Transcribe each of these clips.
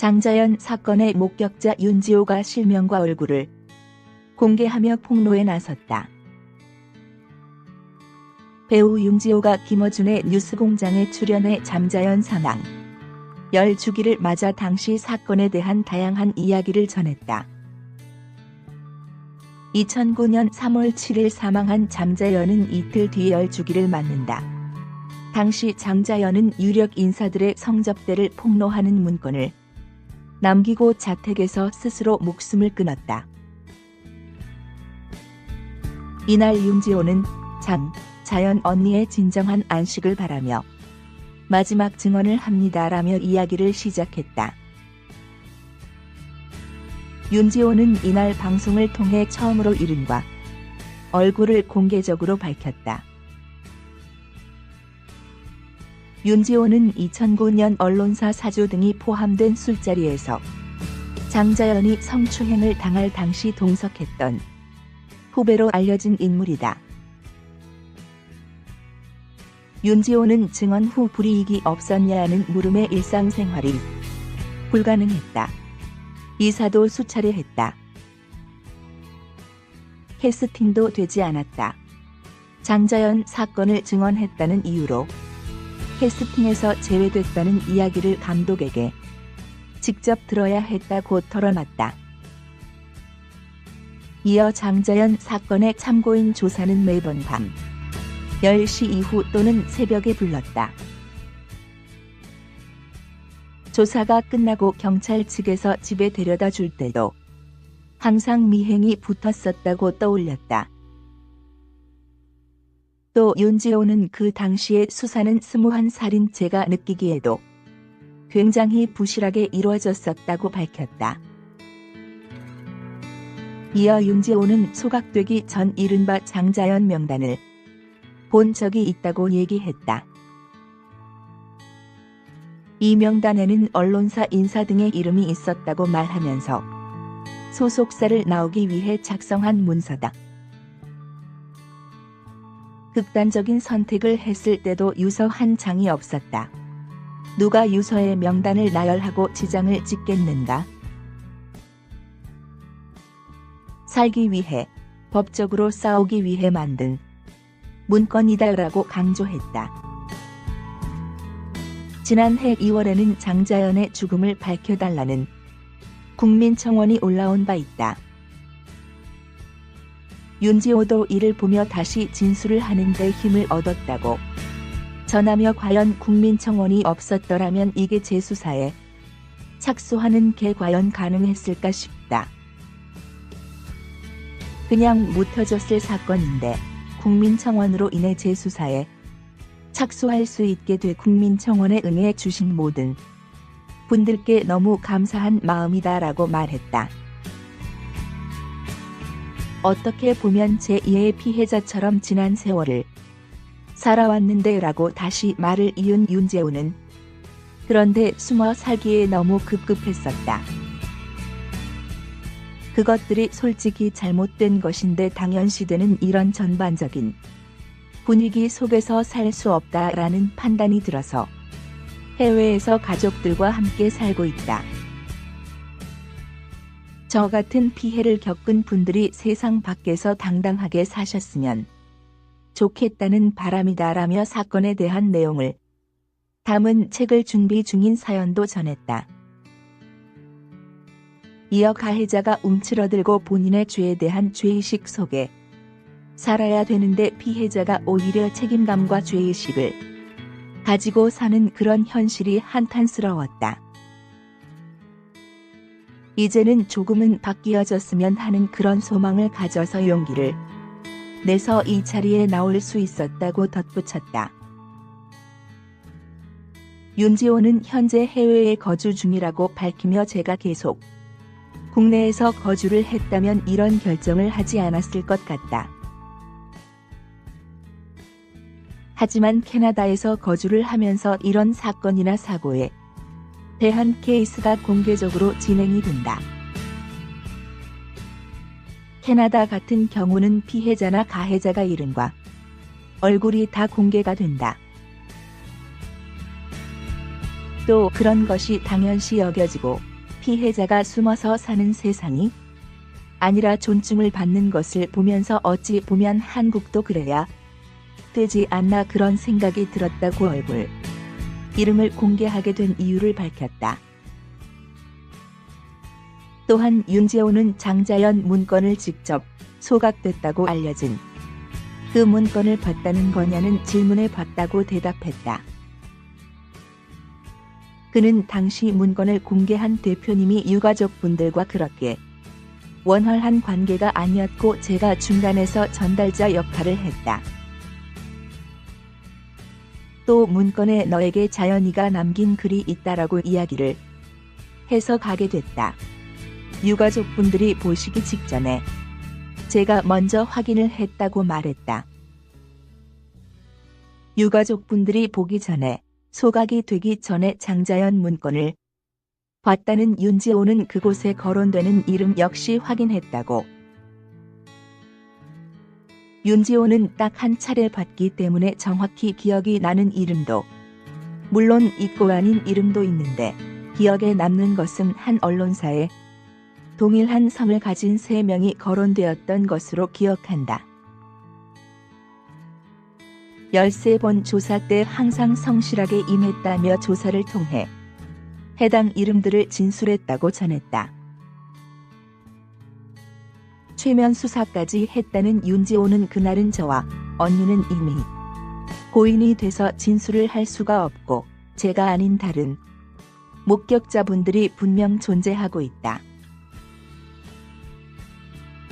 장자연 사건의 목격자 윤지호가 실명과 얼굴을 공개하며 폭로에 나섰다. 배우 윤지호가 김어준의 뉴스공장에 출연해 장자연 사망, 열 주기를 맞아 당시 사건에 대한 다양한 이야기를 전했다. 2009년 3월 7일 사망한 장자연은 이틀 뒤 열 주기를 맞는다. 당시 장자연은 유력 인사들의 성접대를 폭로하는 문건을 남기고 자택에서 스스로 목숨을 끊었다. 이날 윤지호는 장자연 언니의 진정한 안식을 바라며 마지막 증언을 합니다라며 이야기를 시작했다. 윤지호는 이날 방송을 통해 처음으로 이름과 얼굴을 공개적으로 밝혔다. 윤지호는 2009년 언론사 사주 등이 포함된 술자리에서 장자연이 성추행을 당할 당시 동석했던 후배로 알려진 인물이다. 윤지호는 증언 후 불이익이 없었냐는 물음에 일상생활이 불가능했다. 이사도 수차례 했다. 캐스팅도 되지 않았다. 장자연 사건을 증언했다는 이유로 캐스팅에서 제외됐다는 이야기를 감독에게 직접 들어야 했다고 털어놨다. 이어 장자연 사건의 참고인 조사는 매번 밤 10시 이후 또는 새벽에 불렀다. 조사가 끝나고 경찰 측에서 집에 데려다 줄 때도 항상 미행이 붙었었다고 떠올렸다. 또 윤지호는 그 당시에 수사는 스무한 살인죄가 느끼기에도 굉장히 부실하게 이루어졌었다고 밝혔다. 이어 윤지호는 소각되기 전 이른바 장자연 명단을 본 적이 있다고 얘기했다. 이 명단에는 언론사 인사 등의 이름이 있었다고 말하면서 소속사를 나오기 위해 작성한 문서다. 극단적인 선택을 했을 때도 유서 한 장이 없었다. 누가 유서에 명단을 나열하고 지장을 찍겠는가? 살기 위해, 법적으로 싸우기 위해 만든 문건이다라고 강조했다. 지난해 2월에는 장자연의 죽음을 밝혀달라는 국민청원이 올라온 바 있다. 윤지호도 이를 보며 다시 진술을 하는 데 힘을 얻었다고 전하며 과연 국민청원이 없었더라면 이게 재수사에 착수하는 게 과연 가능했을까 싶다. 그냥 묻혀졌을 사건인데 국민청원으로 인해 재수사에 착수할 수 있게 돼 국민청원에 응해 주신 모든 분들께 너무 감사한 마음이다라고 말했다. 어떻게 보면 제2의 피해자처럼 지난 세월을 살아왔는데 라고 다시 말을 이은 윤지호는 그런데 숨어 살기에 너무 급급했었다. 그것들이 솔직히 잘못된 것인데 당연시되는 이런 전반적인 분위기 속에서 살 수 없다라는 판단이 들어서 해외에서 가족들과 함께 살고 있다. 저 같은 피해를 겪은 분들이 세상 밖에서 당당하게 사셨으면 좋겠다는 바람이다라며 사건에 대한 내용을 담은 책을 준비 중인 사연도 전했다. 이어 가해자가 움츠러들고 본인의 죄에 대한 죄의식 속에 살아야 되는데 피해자가 오히려 책임감과 죄의식을 가지고 사는 그런 현실이 한탄스러웠다. 이제는 조금은 바뀌어졌으면 하는 그런 소망을 가져서 용기를 내서 이 자리에 나올 수 있었다고 덧붙였다. 윤지호는 현재 해외에 거주 중이라고 밝히며 제가 계속 국내에서 거주를 했다면 이런 결정을 하지 않았을 것 같다. 하지만 캐나다에서 거주를 하면서 이런 사건이나 사고에 대한 케이스가 공개적으로 진행이 된다. 캐나다 같은 경우는 피해자나 가해자가 이름과 얼굴이 다 공개가 된다. 또 그런 것이 당연시 여겨지고 피해자가 숨어서 사는 세상이 아니라 존중을 받는 것을 보면서 어찌 보면 한국도 그래야 되지 않나 그런 생각이 들었다고 얼굴, 이름을 공개하게 된 이유를 밝혔다. 또한 윤지호는 장자연 문건을 직접 소각됐다고 알려진 그 문건을 봤다는 거냐는 질문에 봤다고 대답했다. 그는 당시 문건을 공개한 대표님이 유가족분들과 그렇게 원활한 관계가 아니었고 제가 중간에서 전달자 역할을 했다. 또 문건에 너에게 자연이가 남긴 글이 있다라고 이야기를 해서 가게 됐다. 유가족분들이 보시기 직전에 제가 먼저 확인을 했다고 말했다. 유가족분들이 보기 전에 소각이 되기 전에 장자연 문건을 봤다는 윤지호는 그곳에 거론되는 이름 역시 확인했다고. 윤지호는 딱 한 차례 봤기 때문에 정확히 기억이 나는 이름도 물론 있고 아닌 이름도 있는데 기억에 남는 것은 한 언론사에 동일한 성을 가진 3명이 거론되었던 것으로 기억한다. 13번 조사 때 항상 성실하게 임했다며 조사를 통해 해당 이름들을 진술했다고 전했다. 최면 수사까지 했다는 윤지호는 그날은 저와 언니는 이미 고인이 돼서 진술을 할 수가 없고 제가 아닌 다른 목격자분들이 분명 존재하고 있다.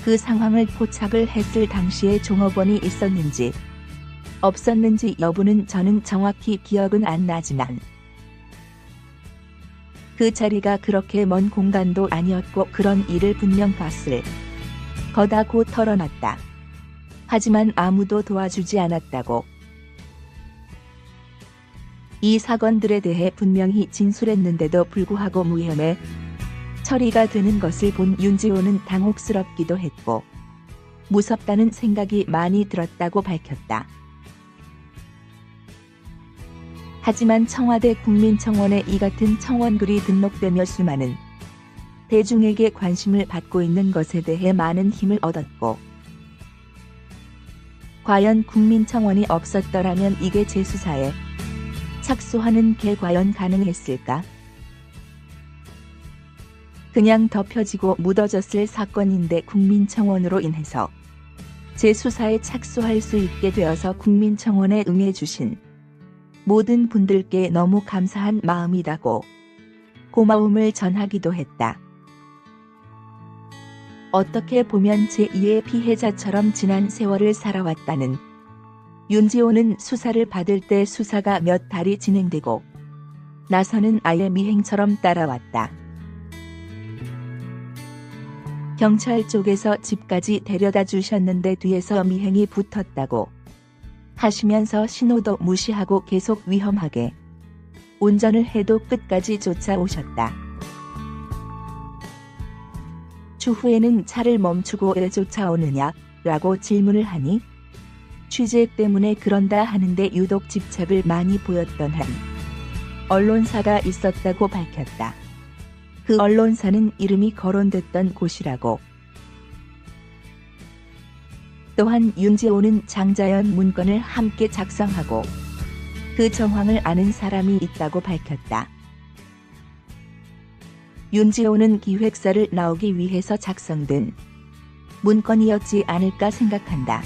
그 상황을 포착을 했을 당시에 종업원이 있었는지 없었는지 여부는 저는 정확히 기억은 안 나지만 그 자리가 그렇게 먼 공간도 아니었고 그런 일을 분명 봤을 거다고 털어놨다. 하지만 아무도 도와주지 않았다고. 이 사건들에 대해 분명히 진술했는데도 불구하고 무혐의 처리가 되는 것을 본 윤지호는 당혹스럽기도 했고 무섭다는 생각이 많이 들었다고 밝혔다. 하지만 청와대 국민청원에 이 같은 청원글이 등록되며 수많은 대중에게 관심을 받고 있는 것에 대해 많은 힘을 얻었고 과연 국민청원이 없었더라면 이게 재수사에 착수하는 게 과연 가능했을까? 그냥 덮여지고 묻어졌을 사건인데 국민청원으로 인해서 재수사에 착수할 수 있게 되어서 국민청원에 응해주신 모든 분들께 너무 감사한 마음이라고 고마움을 전하기도 했다. 어떻게 보면 제2의 피해자처럼 지난 세월을 살아왔다는 윤지호는 수사를 받을 때 수사가 몇 달이 진행되고 나서는 아예 미행처럼 따라왔다. 경찰 쪽에서 집까지 데려다 주셨는데 뒤에서 미행이 붙었다고 하시면서 신호도 무시하고 계속 위험하게 운전을 해도 끝까지 쫓아오셨다. 추후에는 차를 멈추고 왜 쫓아오느냐 라고 질문을 하니 취재 때문에 그런다 하는데 유독 집착을 많이 보였던 한 언론사가 있었다고 밝혔다. 그 언론사는 이름이 거론됐던 곳이라고. 또한 윤지호는 장자연 문건을 함께 작성하고 그 정황을 아는 사람이 있다고 밝혔다. 윤지호는 기획사를 나오기 위해서 작성된 문건이었지 않을까 생각한다.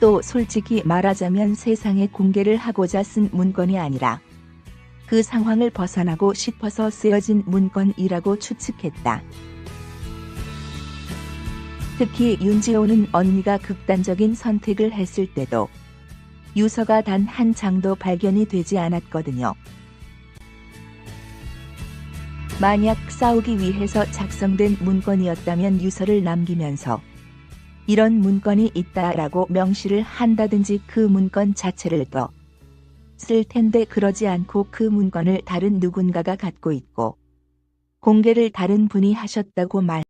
또 솔직히 말하자면 세상에 공개를 하고자 쓴 문건이 아니라 그 상황을 벗어나고 싶어서 쓰여진 문건이라고 추측했다. 특히 윤지호는 언니가 극단적인 선택을 했을 때도 유서가 단 한 장도 발견이 되지 않았거든요. 만약 싸우기 위해서 작성된 문건이었다면 유서를 남기면서 이런 문건이 있다라고 명시를 한다든지 그 문건 자체를 더 쓸 텐데 그러지 않고 그 문건을 다른 누군가가 갖고 있고 공개를 다른 분이 하셨다고 말.